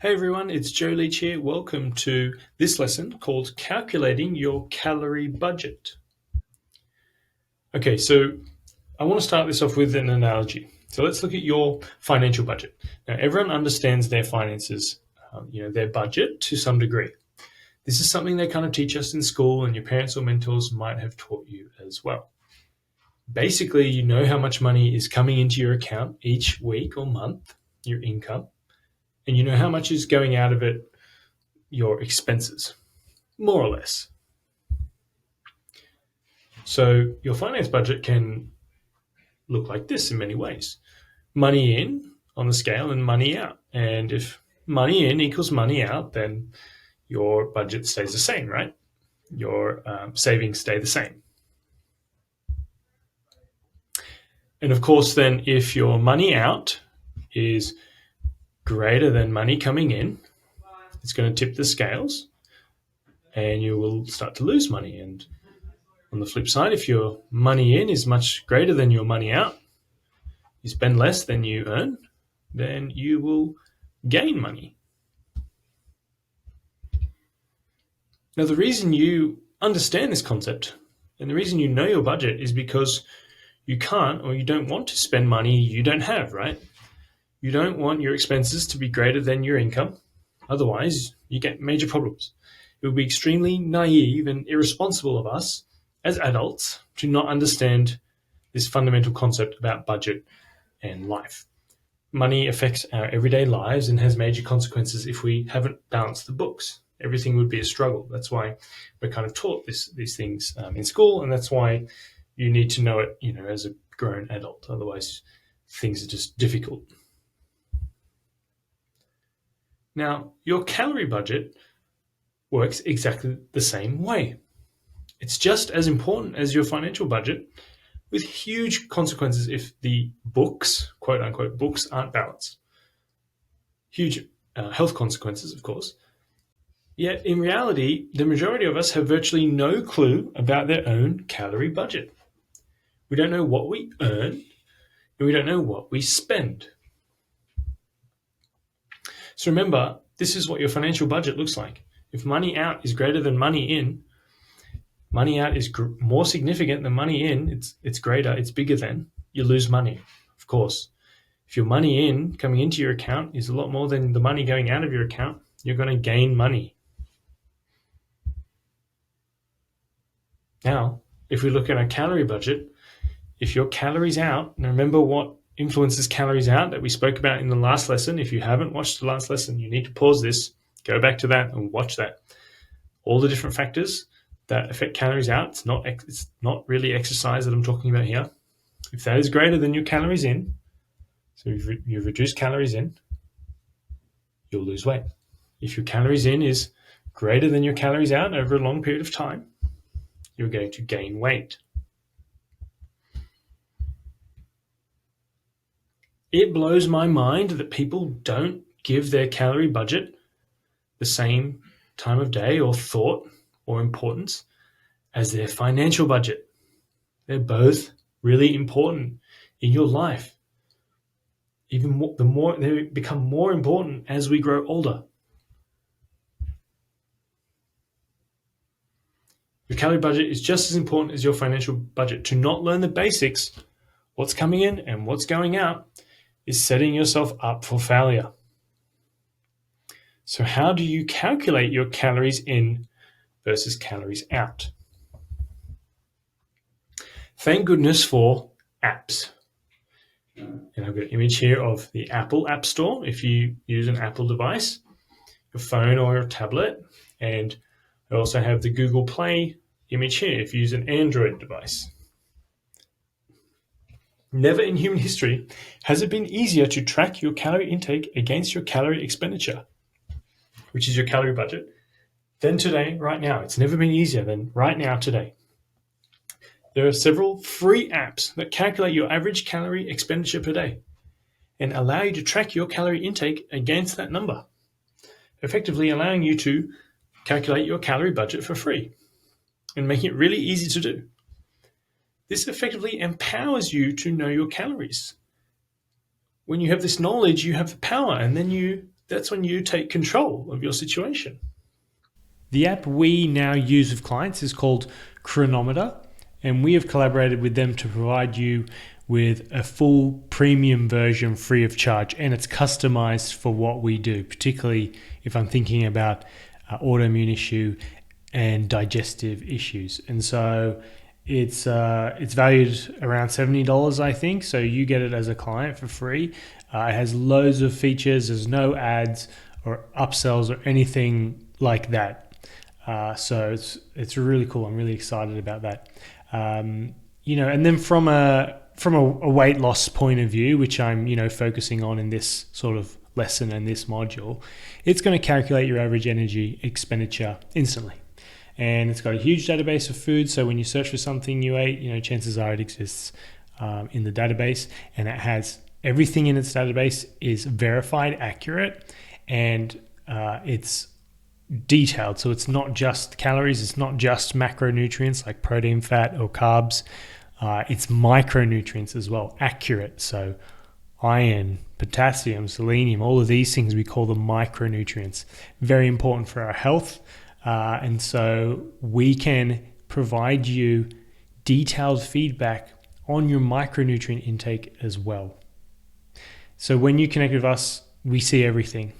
Hey everyone, it's Joe Leach here. Welcome to this lesson called Calculating Your Calorie Budget. Okay, so I want to start this off with an analogy. So let's look at your financial budget. Now, everyone understands their finances, their budget to some degree. This is something they kind of teach us in school, and your parents or mentors might have taught you as well. Basically, you know how much money is coming into your account each week or month, your income, and you know how much is going out of it, your expenses, more or less. So your finance budget can look like this in many ways. Money in on the scale and money out. And if money in equals money out, then your budget stays the same, right? Your savings stay the same. And of course, then if your money out is greater than money coming in, it's going to tip the scales and you will start to lose money. And on the flip side, if your money in is much greater than your money out, you spend less than you earn, then you will gain money. Now, the reason you understand this concept and the reason you know your budget is because you can't or you don't want to spend money you don't have, right? You don't want your expenses to be greater than your income. Otherwise, you get major problems. It would be extremely naive and irresponsible of us as adults to not understand this fundamental concept about budget and life. Money affects our everyday lives and has major consequences if we haven't balanced the books. Everything would be a struggle. That's why we're kind of taught these things in school, and that's why you need to know it, as a grown adult. Otherwise, things are just difficult. Now, your calorie budget works exactly the same way. It's just as important as your financial budget, with huge consequences if the books, quote unquote, books aren't balanced. Huge health consequences, of course. Yet in reality, the majority of us have virtually no clue about their own calorie budget. We don't know what we earn, and we don't know what we spend. So remember, this is what your financial budget looks like. If money out is greater than money in, money out is more significant than money in, it's greater, it's bigger than, you lose money, of course. If your money in coming into your account is a lot more than the money going out of your account, you're going to gain money. Now, if we look at our calorie budget, if your calories out, and remember what influences calories out that we spoke about in the last lesson. If you haven't watched the last lesson, you need to pause this, go back to that and watch that. All the different factors that affect calories out. It's not really exercise that I'm talking about here. If that is greater than your calories in, so you've reduced calories in, you'll lose weight. If your calories in is greater than your calories out over a long period of time, you're going to gain weight. It blows my mind that people don't give their calorie budget the same time of day or thought or importance as their financial budget. They're both really important in your life. Even more, they become more important as we grow older. Your calorie budget is just as important as your financial budget. To not learn the basics, what's coming in and what's going out, is setting yourself up for failure. So how do you calculate your calories in versus calories out? Thank goodness for apps. And I've got an image here of the Apple App Store if you use an Apple device, your phone or your tablet. And I also have the Google Play image here if you use an Android device. Never in human history has it been easier to track your calorie intake against your calorie expenditure, which is your calorie budget, than today, right now. It's never been easier than right now, today. There are several free apps that calculate your average calorie expenditure per day and allow you to track your calorie intake against that number, effectively allowing you to calculate your calorie budget for free and making it really easy to do. This effectively empowers you to know your calories. When you have this knowledge, you have the power, and then you that's when you take control of your situation. The app we now use with clients is called Chronometer, and we have collaborated with them to provide you with a full premium version free of charge, and it's customized for what we do, particularly if I'm thinking about autoimmune issue and digestive issues. And so it's valued around $70, I think. So you get it as a client for free. It has loads of features. There's no ads or upsells or anything like that. So it's really cool. I'm really excited about that. And then from a weight loss point of view, which I'm focusing on in this sort of lesson and this module, it's going to calculate your average energy expenditure instantly. And it's got a huge database of food. So when you search for something you ate, chances are it exists in the database, and it has everything in its database is verified, accurate, and it's detailed. So it's not just calories, it's not just macronutrients like protein, fat, or carbs. It's micronutrients as well, accurate. So iron, potassium, selenium, all of these things we call them micronutrients. Very important for our health. And so we can provide you detailed feedback on your micronutrient intake as well. So when you connect with us, we see everything.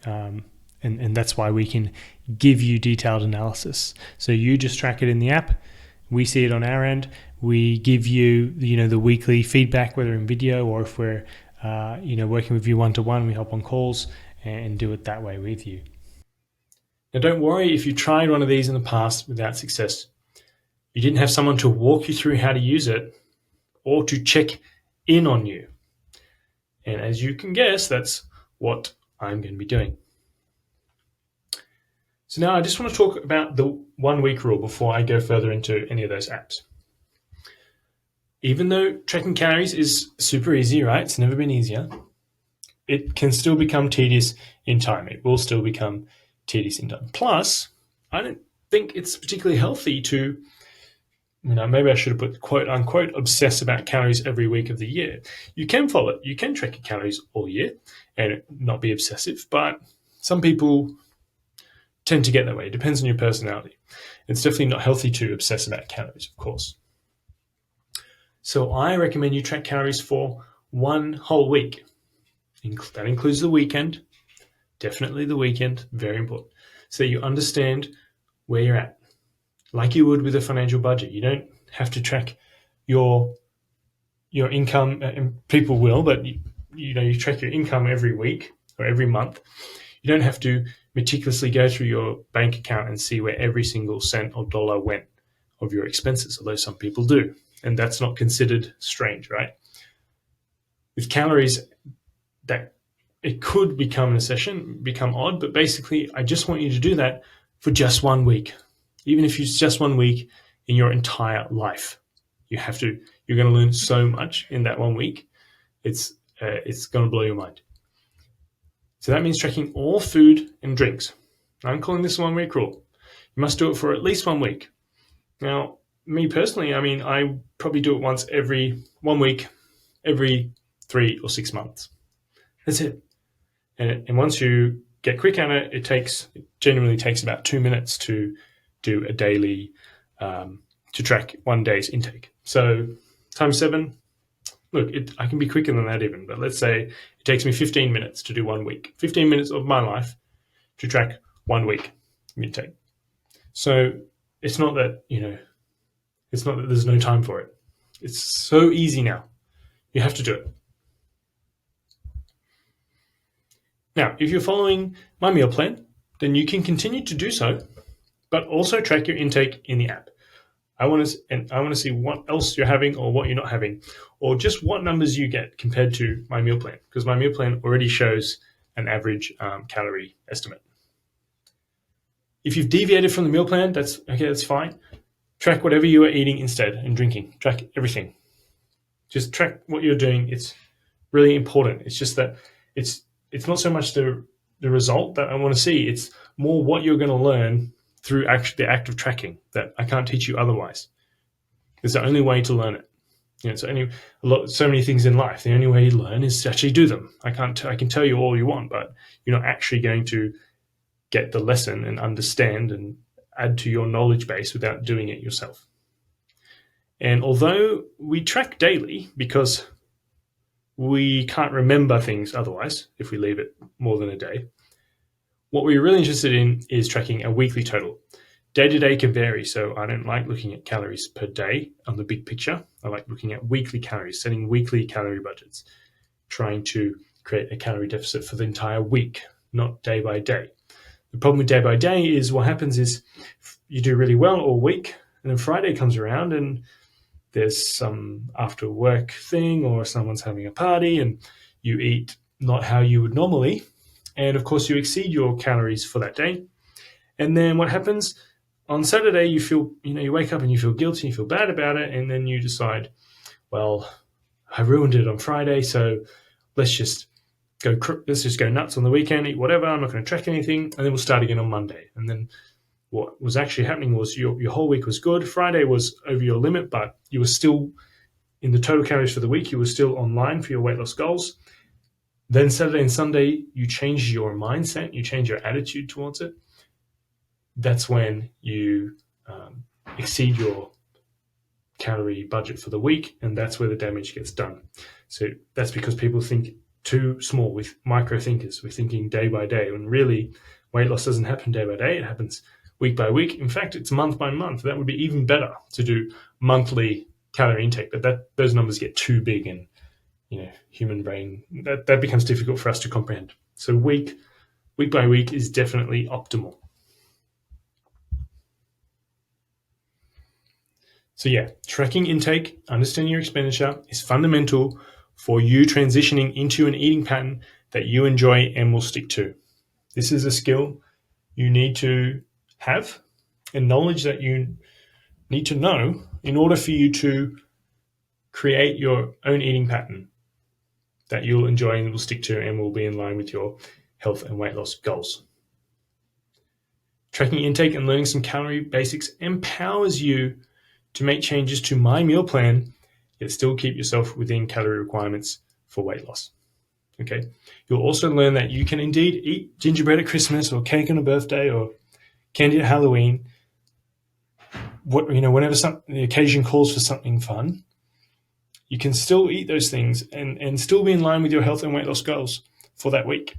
And that's why we can give you detailed analysis. So you just track it in the app. We see it on our end. We give you, the weekly feedback, whether in video or if we're, working with you one-to-one, we hop on calls and do it that way with you. Now, don't worry if you tried one of these in the past without success. You didn't have someone to walk you through how to use it or to check in on you. And as you can guess, that's what I'm going to be doing. So now I just want to talk about the 1 week rule before I go further into any of those apps. Even though tracking calories is super easy, right? It's never been easier. It can still become tedious in time. It will still become tedious in time. Plus, I don't think it's particularly healthy to, maybe I should have put quote unquote obsess about calories every week of the year. You can follow it. You can track your calories all year and not be obsessive, but some people tend to get that way. It depends on your personality. It's definitely not healthy to obsess about calories, of course. So I recommend you track calories for 1 whole week. That includes the weekend, definitely the weekend, very important. So you understand where you're at, like you would with a financial budget. You don't have to track your income, and people will, but you track your income every week or every month. You don't have to meticulously go through your bank account and see where every single cent or dollar went of your expenses, although some people do. And that's not considered strange, right? With calories, that it could become an obsession, become odd, but basically I just want you to do that for just 1 week. Even if it's just 1 week in your entire life. You're going to learn so much in that 1 week. It's going to blow your mind. So that means tracking all food and drinks. I'm calling this 1 week rule. You must do it for at least 1 week. Now, me personally, I probably do it once every 1 week, every 3 or 6 months. That's it. And once you get quick at it, it generally takes about 2 minutes to do a daily, to track 1 day's intake. So times 7, look, I can be quicker than that even, but let's say it takes me 15 minutes to do 1 week. 15 minutes of my life to track 1 week intake. So it's not that, it's not that there's no time for it. It's so easy now. You have to do it. Now, if you're following my meal plan, then you can continue to do so, but also track your intake in the app. I want to see what else you're having or what you're not having, or just what numbers you get compared to my meal plan, because my meal plan already shows an average calorie estimate. If you've deviated from the meal plan, that's fine. Track whatever you are eating instead and drinking. Track everything. Just track what you're doing. It's really important. It's just that it's not so much the result that I want to see. It's more what you're going to learn through the act of tracking that I can't teach you otherwise. It's the only way to learn it. So many things in life. The only way you learn is to actually do them. I can tell you all you want, but you're not actually going to get the lesson and understand and add to your knowledge base without doing it yourself. And although we track daily because we can't remember things otherwise if we leave it more than a day, what we're really interested in is tracking a weekly total. Day to day can vary, so I don't like looking at calories per day on the big picture. I like looking at weekly calories, setting weekly calorie budgets, trying to create a calorie deficit for the entire week, not day by day. The problem with day by day is what happens is you do really well all week, and then Friday comes around and there's some after work thing or someone's having a party and you eat not how you would normally. And of course, you exceed your calories for that day. And then what happens on Saturday, you wake up and you feel guilty, you feel bad about it. And then you decide, well, I ruined it on Friday. So let's just go nuts on the weekend, eat whatever. I'm not going to track anything. And then we'll start again on Monday. And then what was actually happening was your whole week was good. Friday was over your limit, but you were still in the total calories for the week. You were still online for your weight loss goals. Then Saturday and Sunday, you change your mindset, you change your attitude towards it. That's when you exceed your calorie budget for the week, and that's where the damage gets done. So that's because people think too small with micro thinkers. We're thinking day by day, when really weight loss doesn't happen day by day. It happens week by week. In fact, it's month by month. That would be even better to do monthly calorie intake, but those numbers get too big and human brain, that becomes difficult for us to comprehend. So week by week is definitely optimal. So yeah, tracking intake, understanding your expenditure is fundamental for you transitioning into an eating pattern that you enjoy and will stick to. This is a skill you need to have and knowledge that you need to know in order for you to create your own eating pattern that you'll enjoy and will stick to and will be in line with your health and weight loss goals. Tracking intake and learning some calorie basics empowers you to make changes to my meal plan, yet still keep yourself within calorie requirements for weight loss. Okay. You'll also learn that you can indeed eat gingerbread at Christmas or cake on a birthday or candy at Halloween. Whenever the occasion calls for something fun, you can still eat those things and still be in line with your health and weight loss goals for that week.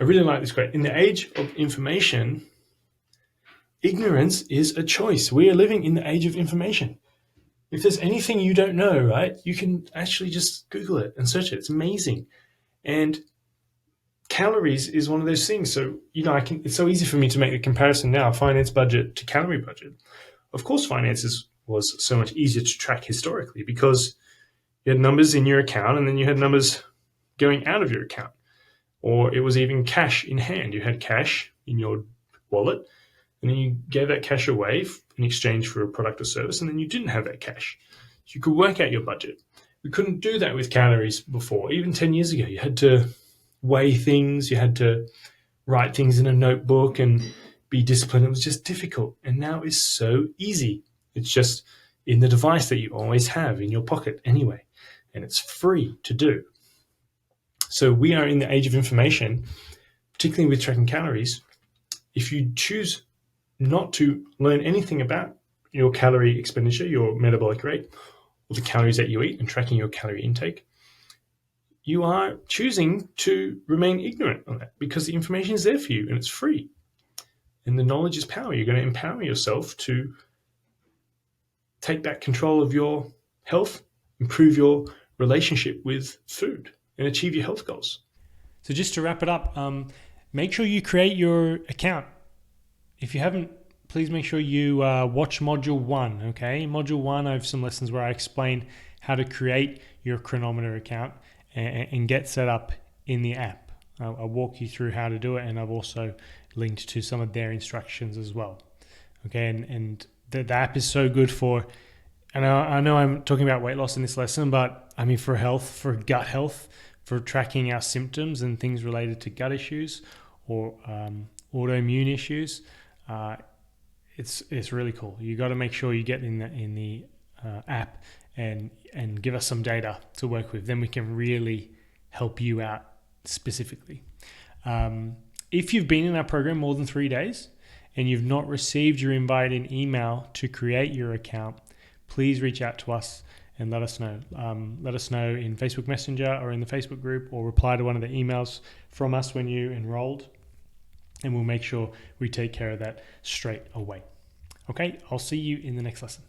I really like this quote. In the age of information, ignorance is a choice. We are living in the age of information. If there's anything you don't know, right, you can actually just Google it and search it. It's amazing. And calories is one of those things. So, it's so easy for me to make the comparison now, finance budget to calorie budget. Of course, finances was so much easier to track historically because you had numbers in your account and then you had numbers going out of your account. Or it was even cash in hand. You had cash in your wallet and then you gave that cash away in exchange for a product or service, and then you didn't have that cash. So you could work out your budget. We couldn't do that with calories before. Even 10 years ago, you had to weigh things, you had to write things in a notebook and be disciplined. It was just difficult. And now it's so easy. It's just in the device that you always have in your pocket anyway, and it's free to do. So we are in the age of information, particularly with tracking calories. If you choose not to learn anything about your calorie expenditure, your metabolic rate, or the calories that you eat and tracking your calorie intake, you are choosing to remain ignorant on that because the information is there for you and it's free. And the knowledge is power. You're going to empower yourself to take back control of your health, improve your relationship with food, and achieve your health goals. So just to wrap it up, make sure you create your account. If you haven't, please make sure you watch Module 1, okay? In Module 1, I have some lessons where I explain how to create your Chronometer account and get set up in the app. I'll walk you through how to do it, and I've also linked to some of their instructions as well. Okay, and the app is so good for, and I know I'm talking about weight loss in this lesson, but I mean for health, for gut health, for tracking our symptoms and things related to gut issues or autoimmune issues. it's really cool. You got to make sure you get in the app and give us some data to work with. Then we can really help you out specifically. If you've been in our program more than 3 days and you've not received your invite in email to create your account, please reach out to us and let us know. Let us know in Facebook Messenger or in the Facebook group, or reply to one of the emails from us when you enrolled, and we'll make sure we take care of that straight away. Okay, I'll see you in the next lesson.